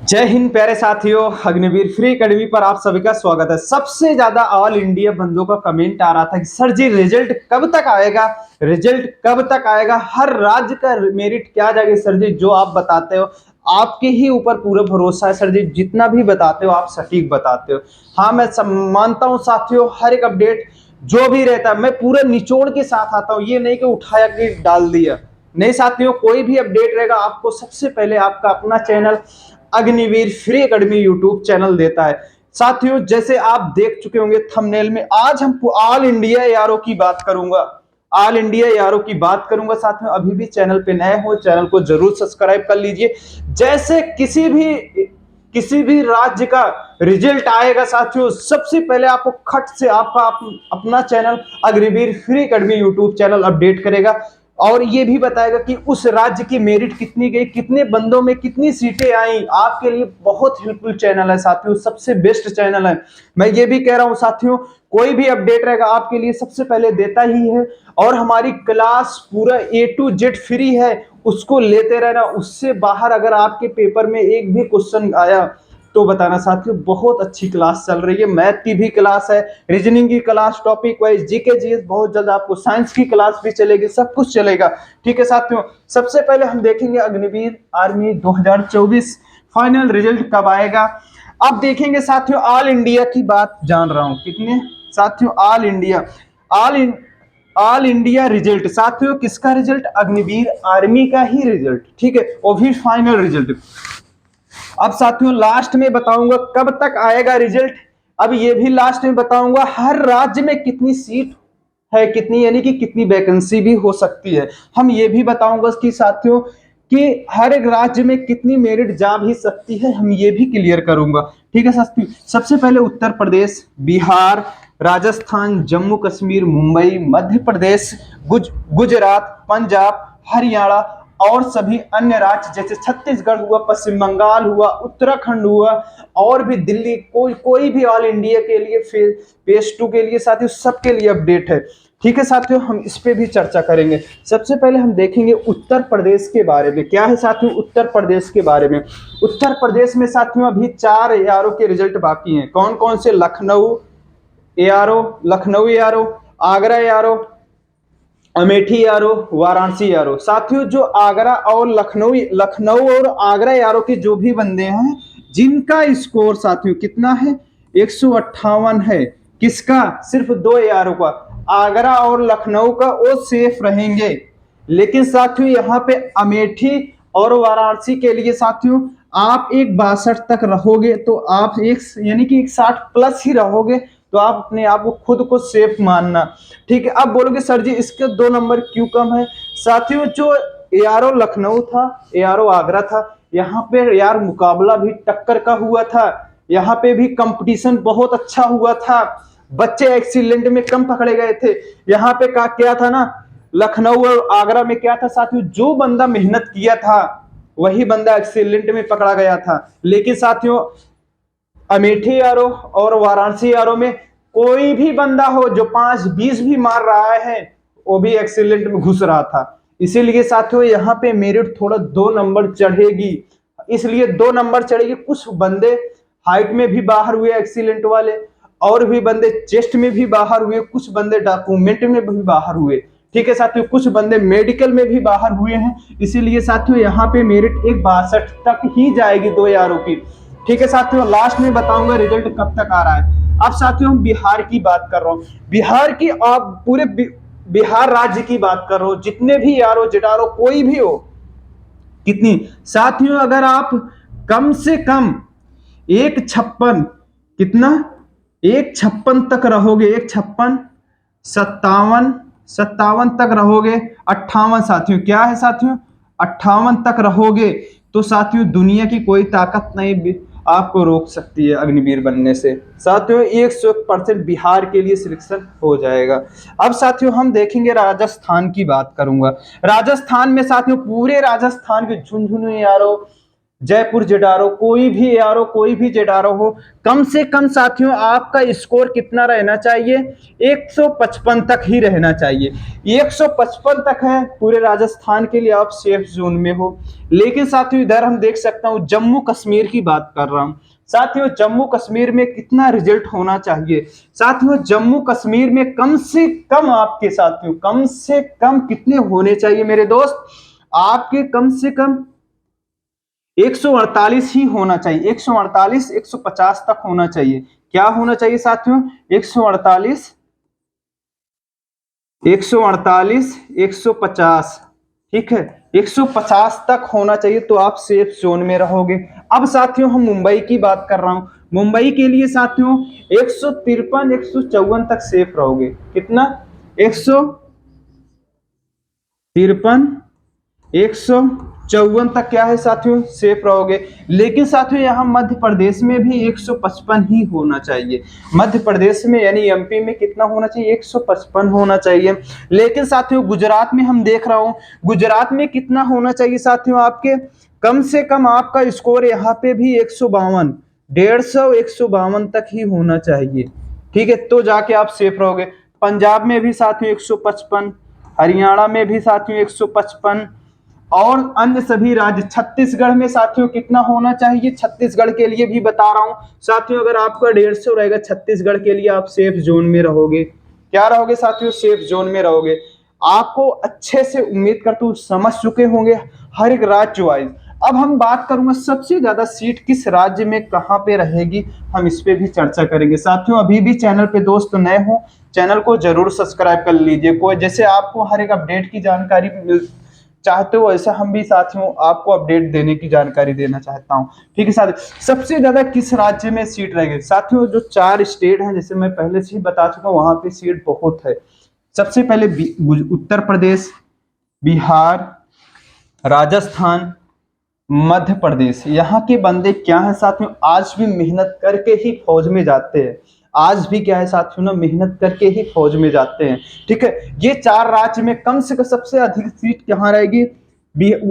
जय हिंद प्यारे साथियों, अग्निवीर फ्री एकेडमी पर आप सभी का स्वागत है। सबसे ज्यादा ऑल इंडिया बंदों का कमेंट आ रहा था कि सर जी रिजल्ट कब तक आएगा, रिजल्ट कब तक आएगा, हर राज्य का मेरिट क्या जाएगा। सर जी जो आप बताते हो आपके ही ऊपर पूरा भरोसा है। सर जी जितना भी बताते हो आप सटीक बताते हो। हाँ मैं मानता हूँ साथियों, हर एक अपडेट जो भी रहता है मैं पूरा निचोड़ के साथ आता हूँ, ये नहीं कि उठाया कि डाल दिया। नहीं साथियों, कोई भी अपडेट रहेगा आपको सबसे पहले आपका अपना channel Agniveer free academy YouTube channel देता है। साथियों जैसे आप देख चुके होंगे थंबनेल में, आज हम ऑल इंडिया यारों की बात करूंगा, ऑल इंडिया यारों की बात करूंगा। साथियों अभी भी चैनल पे नए हो चैनल को जरूर सब्सक्राइब कर लीजिए। जैसे किसी भी राज्य का रिजल्ट आएगा साथियों, सबसे पहले आपको खट से आपका अपना channel Agniveer free academy YouTube channel update करेगा और ये भी बताएगा कि उस राज्य की मेरिट कितनी गई, कितने बंदों में कितनी सीटें आई। आपके लिए बहुत हेल्पफुल चैनल है साथियों, सबसे बेस्ट चैनल है। मैं ये भी कह रहा हूं साथियों, कोई भी अपडेट रहेगा आपके लिए सबसे पहले देता ही है। और हमारी क्लास पूरा A to Z फ्री है, उसको लेते रहना। उससे बाहर अगर आपके पेपर में एक भी क्वेश्चन आया तो बताना साथियों। बहुत अच्छी क्लास चल रही है, मैथ की भी क्लास है, रीजनिंग की class, topic wise GK GS, बहुत जल्द आपको साइंस की क्लास भी चलेगी, सब कुछ चलेगा। ठीक है साथियों, सबसे पहले हम देखेंगे अग्निवीर आर्मी 2024 फाइनल रिजल्ट कब आएगा। अब देखेंगे साथियों, ऑल इंडिया की बात जान रहा हूं कितने साथियों, ऑल इंडिया रिजल्ट साथियों, किसका रिजल्ट, अग्निवीर आर्मी का ही रिजल्ट। ठीक है, वो भी फाइनल रिजल्ट। अब साथियों लास्ट में बताऊंगा कब तक आएगा रिजल्ट। अब ये भी लास्ट में बताऊंगा हर राज्य में कितनी सीट है, कितनी यानी कि कितनी वैकेंसी भी हो सकती है। हम ये भी बताऊंगा कि साथियों कि हर एक राज्य में कितनी मेरिट जा भी सकती है, हम ये भी क्लियर करूंगा। ठीक है साथियों, सबसे पहले उत्तर प्रदेश, बिहार, राजस्थान, जम्मू कश्मीर, मुंबई, मध्य प्रदेश, गुजरात, पंजाब, हरियाणा और सभी अन्य राज्य जैसे छत्तीसगढ़ हुआ, पश्चिम बंगाल हुआ, उत्तराखंड हुआ और भी दिल्ली, कोई भी ऑल इंडिया के लिए फेज 2 के लिए साथियों सबके लिए अपडेट है। ठीक है साथियों, हम इस पे भी चर्चा करेंगे। सबसे पहले हम देखेंगे उत्तर प्रदेश के बारे में। क्या है साथियों उत्तर प्रदेश के बारे में, उत्तर प्रदेश में साथियों अभी 4 एआरओ के रिजल्ट बाकी हैं। कौन कौन से, लखनऊ एआरओ, आगरा एआरओ, अमेठी यारो, वाराणसी यारो। साथियों जो आगरा और लखनऊ और आगरा यारो के जो भी बंदे हैं जिनका स्कोर साथियों कितना है, 158 है। किसका, सिर्फ 2 यारों का, आगरा और लखनऊ का, वो सेफ रहेंगे। लेकिन साथियों यहाँ पे अमेठी और वाराणसी के लिए साथियों आप 162 तक रहोगे तो आप एक यानी कि 160 प्लस ही रहोगे तो आप अपने आप को खुद को सेफ मानना। ठीक है, अब बोलोगे सर जी इसके 2 नंबर क्यों कम है। साथियों जो एआरओ लखनऊ था, एआरओ आगरा था, यहाँ पे यार मुकाबला भी टक्कर का हुआ था, यहाँ पे भी कंपटीशन बहुत अच्छा हुआ था, बच्चे एक्सीलेंट में कम पकड़े गए थे। यहाँ पे क्या था ना, लखनऊ और आगरा में क्या था साथियों, जो बंदा मेहनत किया था वही बंदा एक्सीलेंट में पकड़ा गया था। लेकिन साथियों अमेठी यारो और वाराणसी यारो में कोई भी बंदा हो जो 5-20 भी मार रहा है वो भी एक्सीलेंट में घुस रहा था। इसीलिए साथियों यहाँ पे मेरिट थोड़ा 2 नंबर चढ़ेगी, इसलिए 2 नंबर चढ़ेगी। कुछ बंदे हाइट में भी बाहर हुए एक्सीलेंट वाले, और भी बंदे चेस्ट में भी बाहर हुए, कुछ बंदे डॉक्यूमेंट में भी बाहर हुए। ठीक है साथियों, कुछ बंदे मेडिकल में भी बाहर हुए हैं। इसीलिए साथियों यहाँ पे मेरिट 162 तक ही जाएगी 2 यारों की। ठीक है साथियों, लास्ट में बताऊंगा रिजल्ट कब तक आ रहा है। अब साथियों हम बिहार की बात कर रहा हूं, बिहार की आप पूरे बिहार राज्य की बात कर रहा हूं, जितने भी यारो जिटारो कोई भी हो, कितनी साथियों अगर आप कम से कम 156 कितना 156 तक रहोगे, 156 57 57 तक रहोगे, 58 साथियों क्या है साथियों 58 तक रहोगे तो साथियों दुनिया की कोई ताकत नहीं आपको रोक सकती है अग्निवीर बनने से। साथियों 100% बिहार के लिए सिलेक्शन हो जाएगा। अब साथियों हम देखेंगे राजस्थान की बात करूंगा। राजस्थान में साथियों पूरे राजस्थान के झुंझुनू यारो, जयपुर जेडारो, कोई भी एआरओ, कोई भी जेडारो हो, कम से कम साथियों आपका स्कोर कितना रहना चाहिए, 155 तक ही रहना चाहिए। 155 तक है पूरे राजस्थान के लिए, आप सेफ जोन में हो। लेकिन साथियों इधर हम देख सकता हूं, जम्मू कश्मीर की बात कर रहा हूं साथियों, जम्मू कश्मीर में कितना रिजल्ट होना चाहिए साथियों, जम्मू कश्मीर में कम से कम आपके साथियों, कम से कम कितने होने चाहिए मेरे दोस्त, आपके कम से कम 148 ही होना चाहिए, 148 150 तक होना चाहिए। क्या होना चाहिए साथियों, 148 148 150, ठीक है, 150 तक होना चाहिए तो आप सेफ जोन में रहोगे। अब साथियों हम मुंबई की बात कर रहा हूं, मुंबई के लिए साथियों 153 154 तक सेफ रहोगे। कितना, 153 154 तक क्या है साथियों, सेफ रहोगे। लेकिन साथियों यहाँ मध्य प्रदेश में भी 155 ही होना चाहिए, मध्य प्रदेश में यानी एमपी में कितना होना चाहिए, 155 होना चाहिए। लेकिन साथियों गुजरात में हम देख रहा हूं, गुजरात में कितना होना चाहिए साथियों, आपके कम से कम आपका स्कोर यहाँ पे भी 152 150 152 तक ही होना चाहिए, ठीक है, तो जाके आप सेफ रहोगे। पंजाब में भी साथियों 155, हरियाणा में भी साथियों 155 और अन्य सभी राज्य, छत्तीसगढ़ में साथियों कितना होना चाहिए, छत्तीसगढ़ के लिए भी बता रहा हूं साथियों, अगर आपका 150 रहेगा छत्तीसगढ़ के लिए आप सेफ जोन में रहोगे। क्या रहोगे साथियों, सेफ जोन में रहोगे। आपको अच्छे से उम्मीद करता हूं समझ चुके होंगे हर एक राज्य वाइज। अब हम बात करूंगा सबसे ज्यादा सीट किस राज्य में कहां पे रहेगी, हम इस पे भी चर्चा करेंगे साथियों। अभी भी चैनल पे दोस्त नए हो, चैनल को जरूर सब्सक्राइब कर लीजिए। कोई जैसे आपको हर एक अपडेट की जानकारी मिल चाहते हो, ऐसा हम भी साथियों आपको अपडेट देने की जानकारी देना चाहता हूं, ठीक है साथियों। सबसे ज्यादा किस राज्य में सीट रहेगी साथियों, जो 4 स्टेट हैं जैसे मैं पहले से ही बता चुका हूं, वहां पे सीट बहुत है। सबसे पहले उत्तर प्रदेश, बिहार, राजस्थान, मध्य प्रदेश। यहाँ के बंदे क्या है साथियों, आज भी मेहनत करके ही फौज में जाते हैं, आज भी क्या है साथियों ना, मेहनत करके ही फौज में जाते हैं, ठीक है। ये 4 राज्य में कम से कम सबसे अधिक सीट कहाँ रहेगी,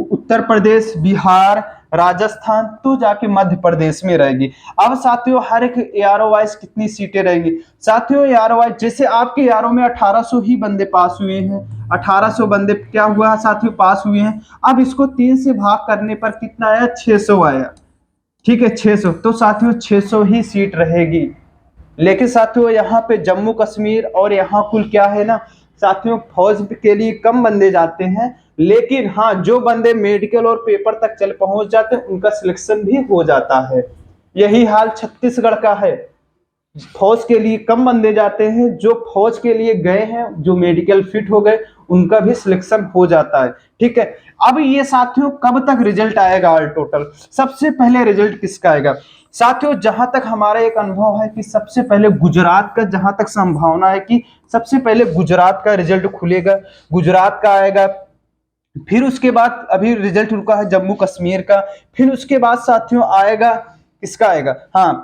उत्तर प्रदेश, बिहार, राजस्थान, तो जाके मध्य प्रदेश में रहेगी। अब साथियों हर एक एआरओ वाइज कितनी सीटें रहेंगी साथियों, एआरओ वाइज जैसे आपके एआरओ में 1800 ही बंदे पास हुए हैं, 1800 बंदे क्या हुआ साथियों, पास हुए हैं। अब इसको 3 से भाग करने पर कितना आया, 600 आया, ठीक है, 600, तो साथियों 600 ही सीट रहेगी। लेकिन साथियों यहाँ पे जम्मू कश्मीर और यहाँ कुल क्या है ना साथियों, फौज के लिए कम बंदे जाते हैं, लेकिन हाँ जो बंदे मेडिकल और पेपर तक चल पहुंच जाते हैं उनका सिलेक्शन भी हो जाता है। यही हाल छत्तीसगढ़ का है, फौज के लिए कम बंदे जाते हैं, जो फौज के लिए गए हैं, जो मेडिकल फिट हो गए, उनका भी सिलेक्शन हो जाता है, ठीक है। अब ये साथियों कब तक रिजल्ट आएगा ऑल टोटल, सबसे पहले रिजल्ट किसका आएगा साथियों, जहां तक हमारा एक अनुभव है कि सबसे पहले गुजरात का, जहां तक संभावना है कि सबसे पहले गुजरात का रिजल्ट खुलेगा, गुजरात का आएगा। फिर उसके बाद अभी रिजल्ट रुका है जम्मू कश्मीर का, फिर उसके बाद साथियों आएगा किसका आएगा, हाँ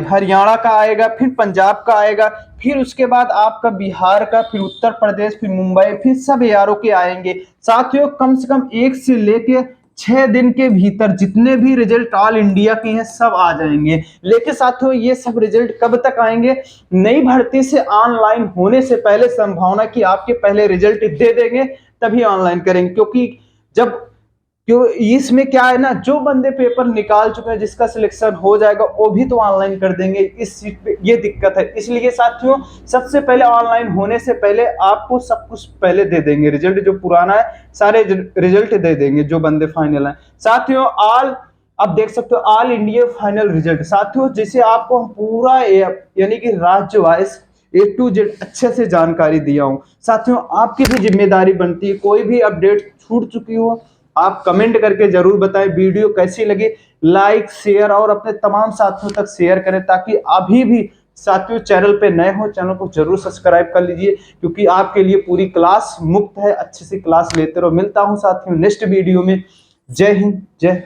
हरियाणा का आएगा, फिर पंजाब का आएगा, फिर उसके बाद आपका बिहार का, फिर उत्तर प्रदेश, फिर मुंबई, फिर सब एआरओ के आएंगे साथियों। कम से कम 1 से लेके 6 दिन के भीतर जितने भी रिजल्ट ऑल इंडिया के हैं सब आ जाएंगे। लेकिन साथियों ये सब रिजल्ट कब तक आएंगे, नई भर्ती से ऑनलाइन होने से पहले संभावना कि आपके पहले रिजल्ट दे देंगे तभी ऑनलाइन करेंगे, क्यों इसमें क्या है ना, जो बंदे पेपर निकाल चुके हैं जिसका सिलेक्शन हो जाएगा वो भी तो ऑनलाइन कर देंगे, इस सीट पे ये दिक्कत है। इसलिए साथियों सबसे पहले ऑनलाइन होने से पहले आपको सब कुछ पहले दे देंगे, रिजल्ट जो पुराना है सारे रिजल्ट दे देंगे जो बंदे फाइनल है साथियों। आप देख सकते हो ऑल इंडिया फाइनल रिजल्ट साथियों, जिसे आपको पूरा यानी कि राज्य वाइज A to Z अच्छे से जानकारी दिया हूं साथियों। आपकी भी जिम्मेदारी बनती है, कोई भी अपडेट छूट चुकी हो आप कमेंट करके जरूर बताएं। वीडियो कैसी लगी लाइक शेयर और अपने तमाम साथियों तक शेयर करें, ताकि अभी भी साथियों चैनल पे नए हो चैनल को जरूर सब्सक्राइब कर लीजिए, क्योंकि आपके लिए पूरी क्लास मुफ्त है, अच्छे से क्लास लेते रहो। मिलता हूं साथियों नेक्स्ट वीडियो में। जय हिंद, जय